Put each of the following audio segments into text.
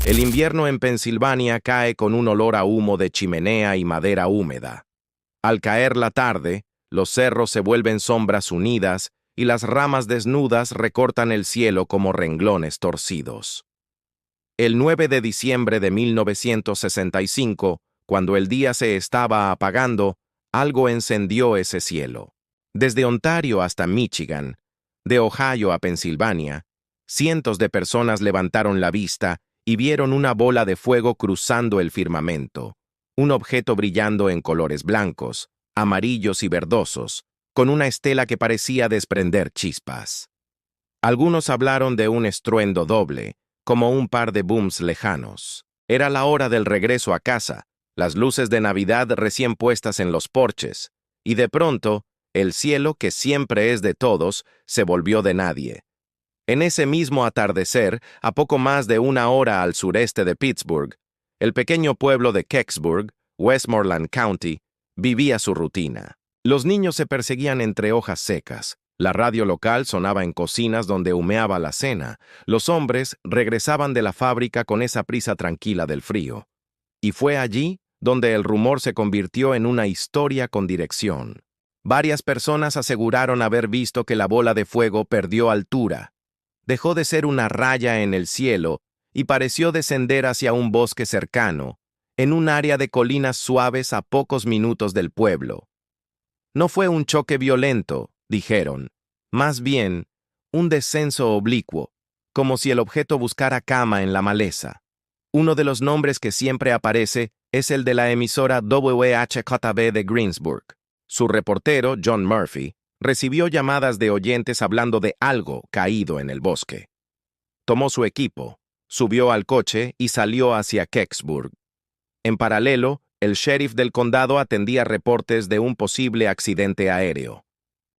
El invierno en Pensilvania cae con un olor a humo de chimenea y madera húmeda. Al caer la tarde, los cerros se vuelven sombras unidas y las ramas desnudas recortan el cielo como renglones torcidos. El 9 de diciembre de 1965, cuando el día se estaba apagando, algo encendió ese cielo. Desde Ontario hasta Michigan, de Ohio a Pensilvania, cientos de personas levantaron la vista y vieron una bola de fuego cruzando el firmamento, un objeto brillando en colores blancos, amarillos y verdosos, con una estela que parecía desprender chispas. Algunos hablaron de un estruendo doble, como un par de booms lejanos. Era la hora del regreso a casa, las luces de Navidad recién puestas en los porches, y de pronto, el cielo, que siempre es de todos, se volvió de nadie. En ese mismo atardecer, a poco más de una hora al sureste de Pittsburgh, el pequeño pueblo de Kecksburg, Westmoreland County, vivía su rutina. Los niños se perseguían entre hojas secas. La radio local sonaba en cocinas donde humeaba la cena. Los hombres regresaban de la fábrica con esa prisa tranquila del frío. Y fue allí donde el rumor se convirtió en una historia con dirección. Varias personas aseguraron haber visto que la bola de fuego perdió altura. Dejó de ser una raya en el cielo y pareció descender hacia un bosque cercano, en un área de colinas suaves a pocos minutos del pueblo. No fue un choque violento, dijeron, más bien un descenso oblicuo, como si el objeto buscara cama en la maleza. Uno de los nombres que siempre aparece es el de la emisora WHJB de Greensburg. Su reportero, John Murphy, recibió llamadas de oyentes hablando de algo caído en el bosque. Tomó su equipo, subió al coche y salió hacia Kecksburg. En paralelo, el sheriff del condado atendía reportes de un posible accidente aéreo.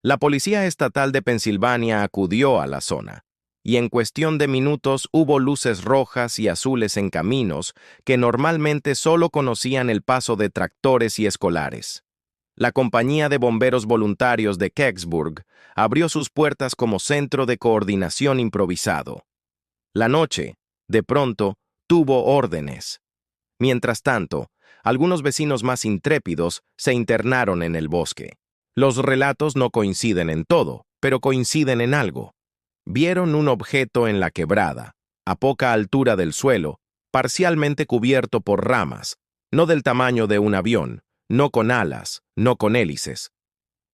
La Policía Estatal de Pensilvania acudió a la zona, y en cuestión de minutos hubo luces rojas y azules en caminos que normalmente solo conocían el paso de tractores y escolares. La compañía de bomberos voluntarios de Kecksburg abrió sus puertas como centro de coordinación improvisado. La noche, de pronto, tuvo órdenes. Mientras tanto, algunos vecinos más intrépidos se internaron en el bosque. Los relatos no coinciden en todo, pero coinciden en algo. Vieron un objeto en la quebrada, a poca altura del suelo, parcialmente cubierto por ramas, no del tamaño de un avión, no con alas, no con hélices.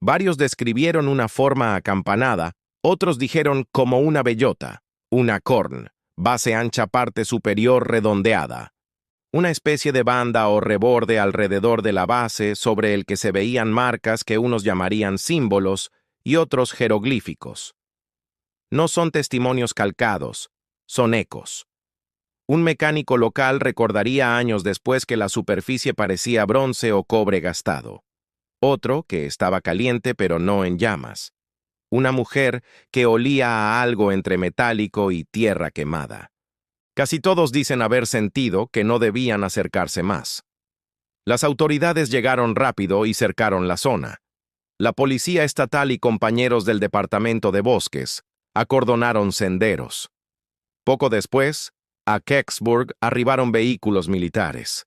Varios describieron una forma acampanada, otros dijeron como una bellota, una corn, base ancha parte superior redondeada. Una especie de banda o reborde alrededor de la base sobre el que se veían marcas que unos llamarían símbolos y otros jeroglíficos. No son testimonios calcados, son ecos. Un mecánico local recordaría años después que la superficie parecía bronce o cobre gastado. Otro que estaba caliente pero no en llamas. Una mujer que olía a algo entre metálico y tierra quemada. Casi todos dicen haber sentido que no debían acercarse más. Las autoridades llegaron rápido y cercaron la zona. La Policía Estatal y compañeros del Departamento de Bosques acordonaron senderos. Poco después, a Kecksburg arribaron vehículos militares.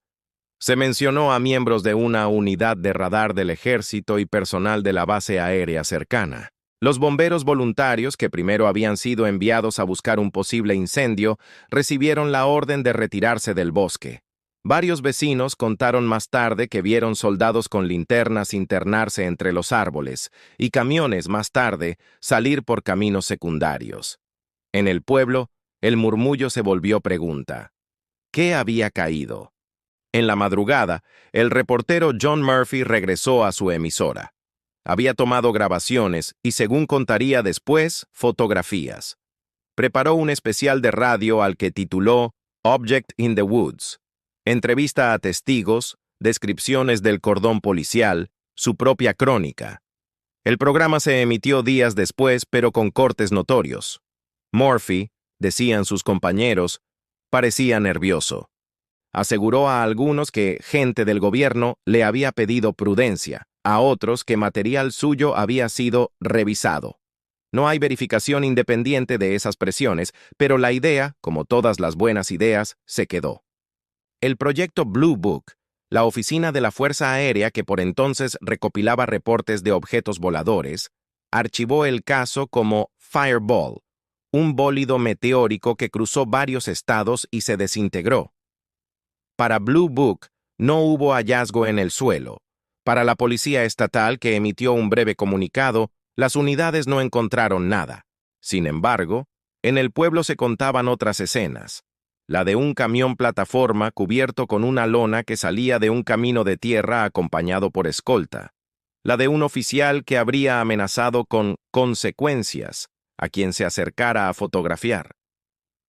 Se mencionó a miembros de una unidad de radar del ejército y personal de la base aérea cercana. Los bomberos voluntarios, que primero habían sido enviados a buscar un posible incendio, recibieron la orden de retirarse del bosque. Varios vecinos contaron más tarde que vieron soldados con linternas internarse entre los árboles y camiones más tarde salir por caminos secundarios. En el pueblo, el murmullo se volvió pregunta. ¿Qué había caído? En la madrugada, el reportero John Murphy regresó a su emisora. Había tomado grabaciones y, según contaría después, fotografías. Preparó un especial de radio al que tituló Object in the Woods. Entrevista a testigos, descripciones del cordón policial, su propia crónica. El programa se emitió días después, pero con cortes notorios. Murphy, decían sus compañeros, parecía nervioso. Aseguró a algunos que gente del gobierno le había pedido prudencia, a otros que material suyo había sido revisado. No hay verificación independiente de esas presiones, pero la idea, como todas las buenas ideas, se quedó. El proyecto Blue Book, la oficina de la Fuerza Aérea que por entonces recopilaba reportes de objetos voladores, archivó el caso como Fireball, un bólido meteórico que cruzó varios estados y se desintegró. Para Blue Book, no hubo hallazgo en el suelo. Para la policía estatal, que emitió un breve comunicado, las unidades no encontraron nada. Sin embargo, en el pueblo se contaban otras escenas. La de un camión plataforma cubierto con una lona que salía de un camino de tierra acompañado por escolta. La de un oficial que habría amenazado con consecuencias a quien se acercara a fotografiar.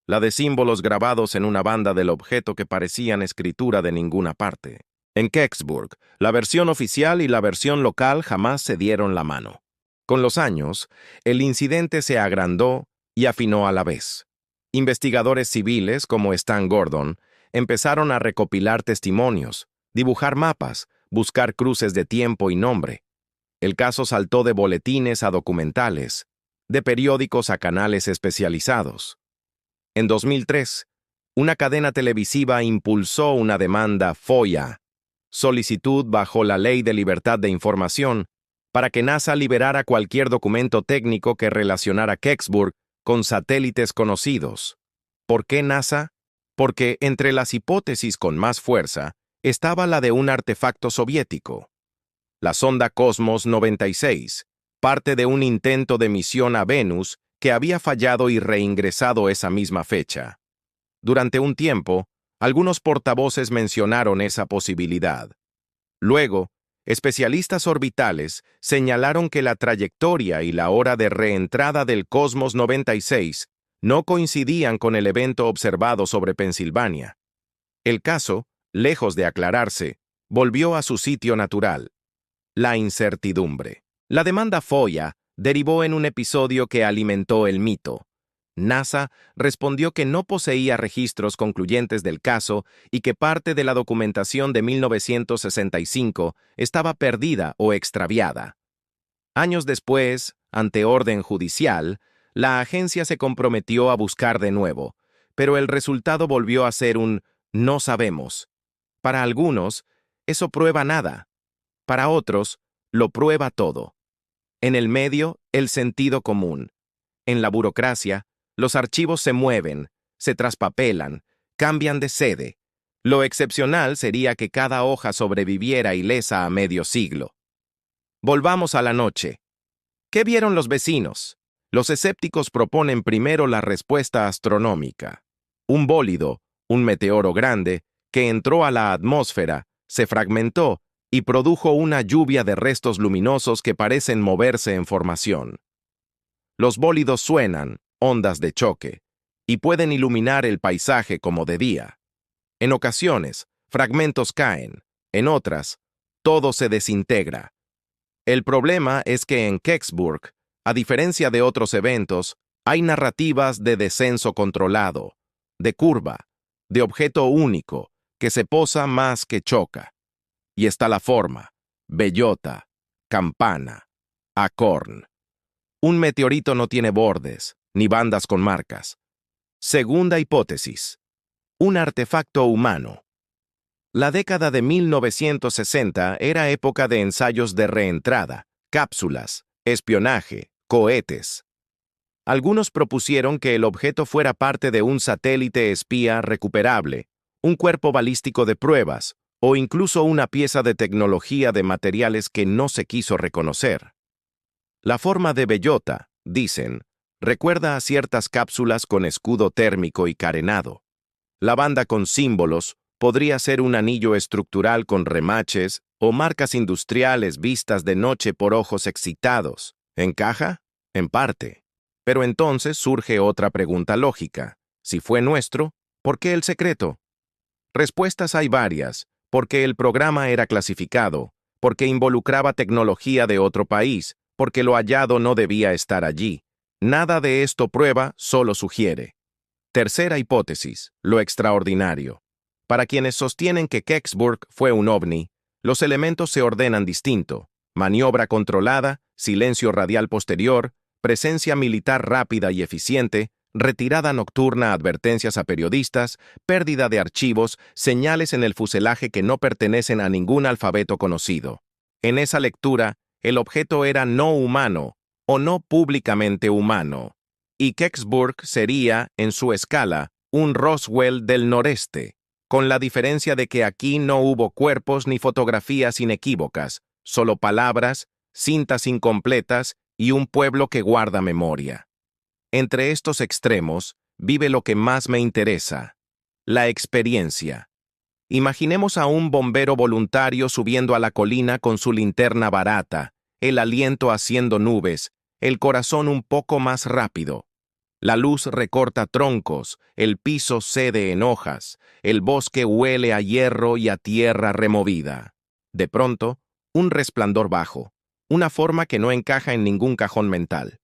La de símbolos grabados en una banda del objeto que parecían escritura de ninguna parte. En Kecksburg, la versión oficial y la versión local jamás se dieron la mano. Con los años, el incidente se agrandó y afinó a la vez. Investigadores civiles, como Stan Gordon, empezaron a recopilar testimonios, dibujar mapas, buscar cruces de tiempo y nombre. El caso saltó de boletines a documentales, de periódicos a canales especializados. En 2003, una cadena televisiva impulsó una demanda FOIA, solicitud bajo la Ley de Libertad de Información, para que NASA liberara cualquier documento técnico que relacionara Kecksburg con satélites conocidos. ¿Por qué NASA? Porque entre las hipótesis con más fuerza estaba la de un artefacto soviético. La sonda Cosmos 96, parte de un intento de misión a Venus que había fallado y reingresado esa misma fecha. Durante un tiempo, algunos portavoces mencionaron esa posibilidad. Luego, especialistas orbitales señalaron que la trayectoria y la hora de reentrada del Cosmos 96 no coincidían con el evento observado sobre Pensilvania. El caso, lejos de aclararse, volvió a su sitio natural: la incertidumbre. La demanda FOIA derivó en un episodio que alimentó el mito. NASA respondió que no poseía registros concluyentes del caso y que parte de la documentación de 1965 estaba perdida o extraviada. Años después, ante orden judicial, la agencia se comprometió a buscar de nuevo, pero el resultado volvió a ser un no sabemos. Para algunos, eso prueba nada. Para otros, lo prueba todo. En el medio, el sentido común. En la burocracia, los archivos se mueven, se traspapelan, cambian de sede. Lo excepcional sería que cada hoja sobreviviera ilesa a medio siglo. Volvamos a la noche. ¿Qué vieron los vecinos? Los escépticos proponen primero la respuesta astronómica. Un bólido, un meteoro grande, que entró a la atmósfera, se fragmentó y produjo una lluvia de restos luminosos que parecen moverse en formación. Los bólidos suenan, ondas de choque, y pueden iluminar el paisaje como de día. En ocasiones, fragmentos caen, en otras, todo se desintegra. El problema es que en Kecksburg, a diferencia de otros eventos, hay narrativas de descenso controlado, de curva, de objeto único, que se posa más que choca. Y está la forma: bellota, campana, acorn. Un meteorito no tiene bordes, ni bandas con marcas. Segunda hipótesis: un artefacto humano. La década de 1960 era época de ensayos de reentrada, cápsulas, espionaje, cohetes. Algunos propusieron que el objeto fuera parte de un satélite espía recuperable, un cuerpo balístico de pruebas, o incluso una pieza de tecnología de materiales que no se quiso reconocer. La forma de bellota, dicen, recuerda a ciertas cápsulas con escudo térmico y carenado. La banda con símbolos podría ser un anillo estructural con remaches o marcas industriales vistas de noche por ojos excitados. ¿Encaja? En parte. Pero entonces surge otra pregunta lógica. Si fue nuestro, ¿por qué el secreto? Respuestas hay varias: porque el programa era clasificado, porque involucraba tecnología de otro país, porque lo hallado no debía estar allí. Nada de esto prueba, solo sugiere. Tercera hipótesis: lo extraordinario. Para quienes sostienen que Kecksburg fue un ovni, los elementos se ordenan distinto: maniobra controlada, silencio radial posterior, presencia militar rápida y eficiente, retirada nocturna, advertencias a periodistas, pérdida de archivos, señales en el fuselaje que no pertenecen a ningún alfabeto conocido. En esa lectura, el objeto era no humano o no públicamente humano, y Kecksburg sería, en su escala, un Roswell del noreste, con la diferencia de que aquí no hubo cuerpos ni fotografías inequívocas, solo palabras, cintas incompletas y un pueblo que guarda memoria. Entre estos extremos vive lo que más me interesa, la experiencia. Imaginemos a un bombero voluntario subiendo a la colina con su linterna barata, el aliento haciendo nubes, el corazón un poco más rápido. La luz recorta troncos, el piso cede en hojas, el bosque huele a hierro y a tierra removida. De pronto, un resplandor bajo, una forma que no encaja en ningún cajón mental.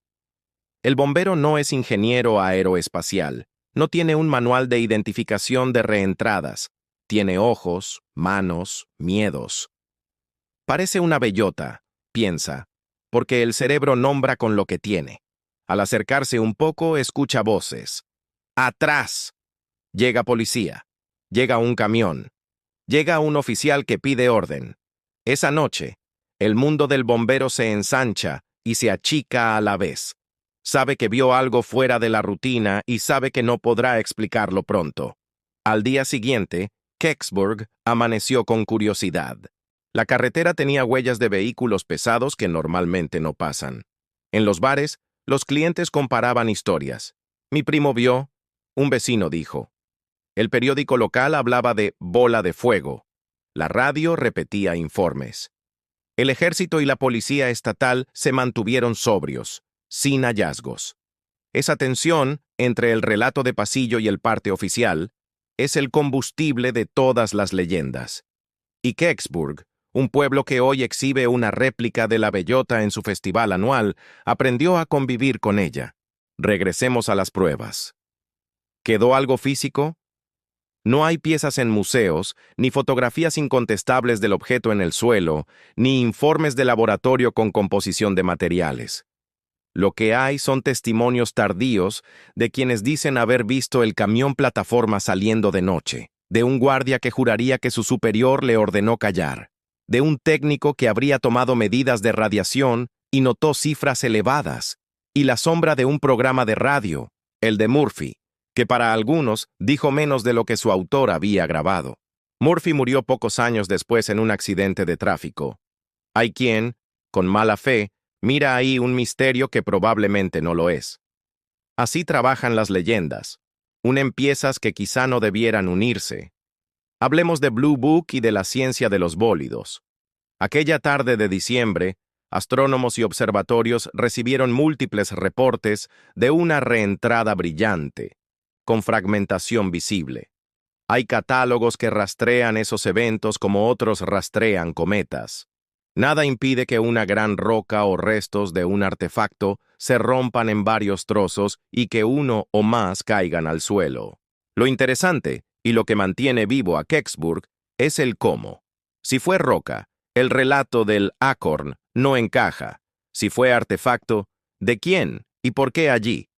El bombero no es ingeniero aeroespacial, no tiene un manual de identificación de reentradas, tiene ojos, manos, miedos. Parece una bellota, piensa, porque el cerebro nombra con lo que tiene. Al acercarse un poco, escucha voces. ¡Atrás! Llega policía. Llega un camión. Llega un oficial que pide orden. Esa noche, el mundo del bombero se ensancha y se achica a la vez. Sabe que vio algo fuera de la rutina y sabe que no podrá explicarlo pronto. Al día siguiente, Kecksburg amaneció con curiosidad. La carretera tenía huellas de vehículos pesados que normalmente no pasan. En los bares, los clientes comparaban historias. Mi primo vio, un vecino dijo. El periódico local hablaba de bola de fuego. La radio repetía informes. El ejército y la policía estatal se mantuvieron sobrios, sin hallazgos. Esa tensión entre el relato de pasillo y el parte oficial es el combustible de todas las leyendas. Y Kecksburg, un pueblo que hoy exhibe una réplica de la bellota en su festival anual, aprendió a convivir con ella. Regresemos a las pruebas. ¿Quedó algo físico? No hay piezas en museos, ni fotografías incontestables del objeto en el suelo, ni informes de laboratorio con composición de materiales. Lo que hay son testimonios tardíos de quienes dicen haber visto el camión plataforma saliendo de noche, de un guardia que juraría que su superior le ordenó callar, de un técnico que habría tomado medidas de radiación y notó cifras elevadas, y la sombra de un programa de radio, el de Murphy, que para algunos dijo menos de lo que su autor había grabado. Murphy murió pocos años después en un accidente de tráfico. Hay quien, con mala fe, mira ahí un misterio que probablemente no lo es. Así trabajan las leyendas. Unen piezas que quizá no debieran unirse. Hablemos de Blue Book y de la ciencia de los bólidos. Aquella tarde de diciembre, astrónomos y observatorios recibieron múltiples reportes de una reentrada brillante, con fragmentación visible. Hay catálogos que rastrean esos eventos como otros rastrean cometas. Nada impide que una gran roca o restos de un artefacto se rompan en varios trozos y que uno o más caigan al suelo. Lo interesante, y lo que mantiene vivo a Kecksburg, es el cómo. Si fue roca, el relato del Acorn no encaja. Si fue artefacto, ¿de quién y por qué allí?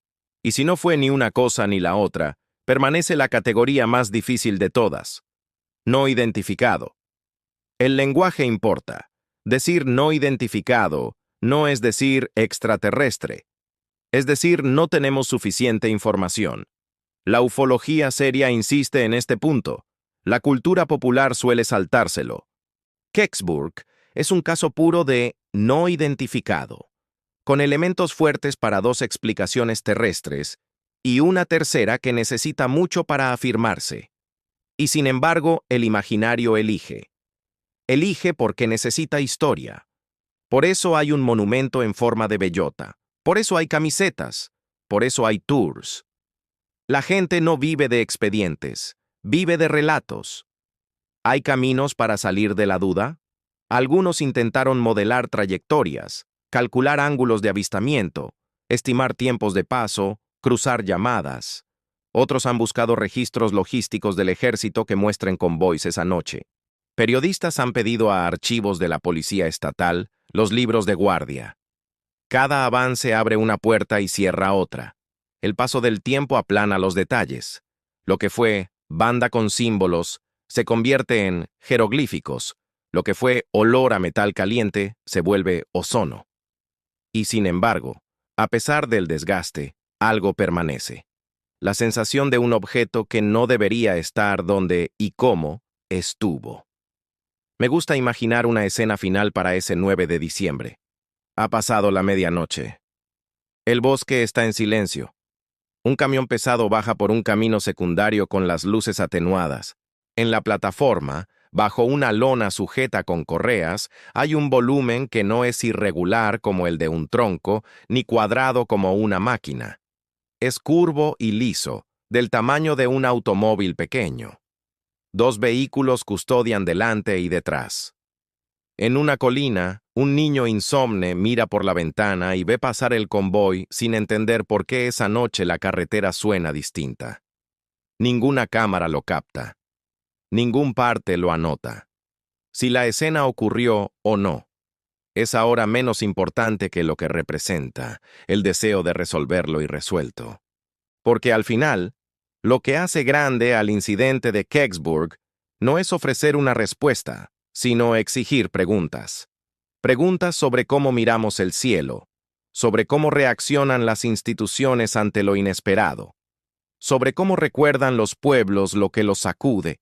Y si no fue ni una cosa ni la otra, permanece la categoría más difícil de todas. No identificado. El lenguaje importa. Decir no identificado no es decir extraterrestre. Es decir, no tenemos suficiente información. La ufología seria insiste en este punto. La cultura popular suele saltárselo. Kecksburg es un caso puro de no identificado, con elementos fuertes para dos explicaciones terrestres y una tercera que necesita mucho para afirmarse. Y sin embargo, el imaginario elige. Elige porque necesita historia. Por eso hay un monumento en forma de bellota. Por eso hay camisetas. Por eso hay tours. La gente no vive de expedientes, vive de relatos. ¿Hay caminos para salir de la duda? Algunos intentaron modelar trayectorias, calcular ángulos de avistamiento, estimar tiempos de paso, cruzar llamadas. Otros han buscado registros logísticos del ejército que muestren convoys esa noche. Periodistas han pedido a archivos de la policía estatal los libros de guardia. Cada avance abre una puerta y cierra otra. El paso del tiempo aplana los detalles. Lo que fue banda con símbolos se convierte en jeroglíficos. Lo que fue olor a metal caliente se vuelve ozono. Y sin embargo, a pesar del desgaste, algo permanece. La sensación de un objeto que no debería estar donde y cómo estuvo. Me gusta imaginar una escena final para ese 9 de diciembre. Ha pasado la medianoche. El bosque está en silencio. Un camión pesado baja por un camino secundario con las luces atenuadas. En la plataforma, bajo una lona sujeta con correas, hay un volumen que no es irregular como el de un tronco, ni cuadrado como una máquina. Es curvo y liso, del tamaño de un automóvil pequeño. Dos vehículos custodian delante y detrás. En una colina, un niño insomne mira por la ventana y ve pasar el convoy sin entender por qué esa noche la carretera suena distinta. Ninguna cámara lo capta. Ningún parte lo anota. Si la escena ocurrió o no, es ahora menos importante que lo que representa, el deseo de resolver lo irresuelto. Porque al final, lo que hace grande al incidente de Kecksburg no es ofrecer una respuesta, sino exigir preguntas. Preguntas sobre cómo miramos el cielo, sobre cómo reaccionan las instituciones ante lo inesperado, sobre cómo recuerdan los pueblos lo que los sacude,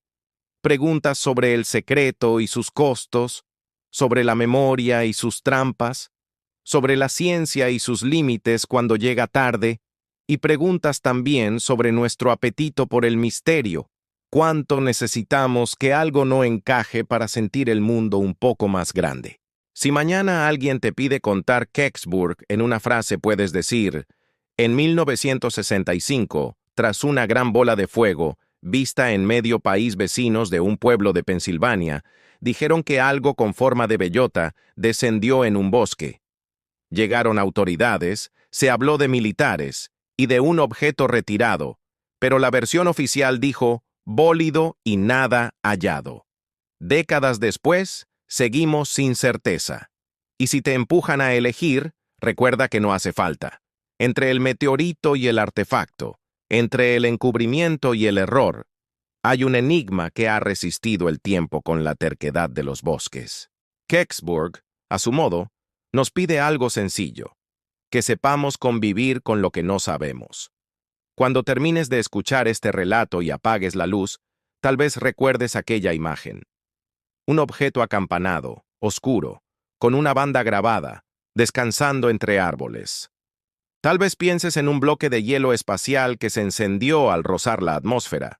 preguntas sobre el secreto y sus costos, sobre la memoria y sus trampas, sobre la ciencia y sus límites cuando llega tarde, y preguntas también sobre nuestro apetito por el misterio. ¿Cuánto necesitamos que algo no encaje para sentir el mundo un poco más grande? Si mañana alguien te pide contar Kecksburg en una frase, puedes decir: en 1965, tras una gran bola de fuego, vista en medio país vecinos de un pueblo de Pensilvania, dijeron que algo con forma de bellota descendió en un bosque. Llegaron autoridades, se habló de militares y de un objeto retirado, pero la versión oficial dijo bólido y nada hallado. Décadas después, seguimos sin certeza. Y si te empujan a elegir, recuerda que no hace falta. Entre el meteorito y el artefacto, entre el encubrimiento y el error, hay un enigma que ha resistido el tiempo con la terquedad de los bosques. Kecksburg, a su modo, nos pide algo sencillo: que sepamos convivir con lo que no sabemos. Cuando termines de escuchar este relato y apagues la luz, tal vez recuerdes aquella imagen. Un objeto acampanado, oscuro, con una banda grabada, descansando entre árboles. Tal vez pienses en un bloque de hielo espacial que se encendió al rozar la atmósfera.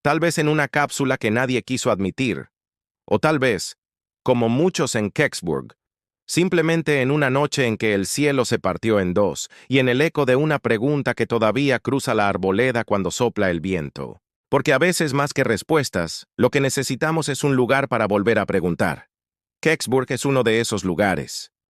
Tal vez en una cápsula que nadie quiso admitir. O tal vez, como muchos en Kecksburg, simplemente en una noche en que el cielo se partió en dos y en el eco de una pregunta que todavía cruza la arboleda cuando sopla el viento. Porque a veces, más que respuestas, lo que necesitamos es un lugar para volver a preguntar. Kecksburg es uno de esos lugares.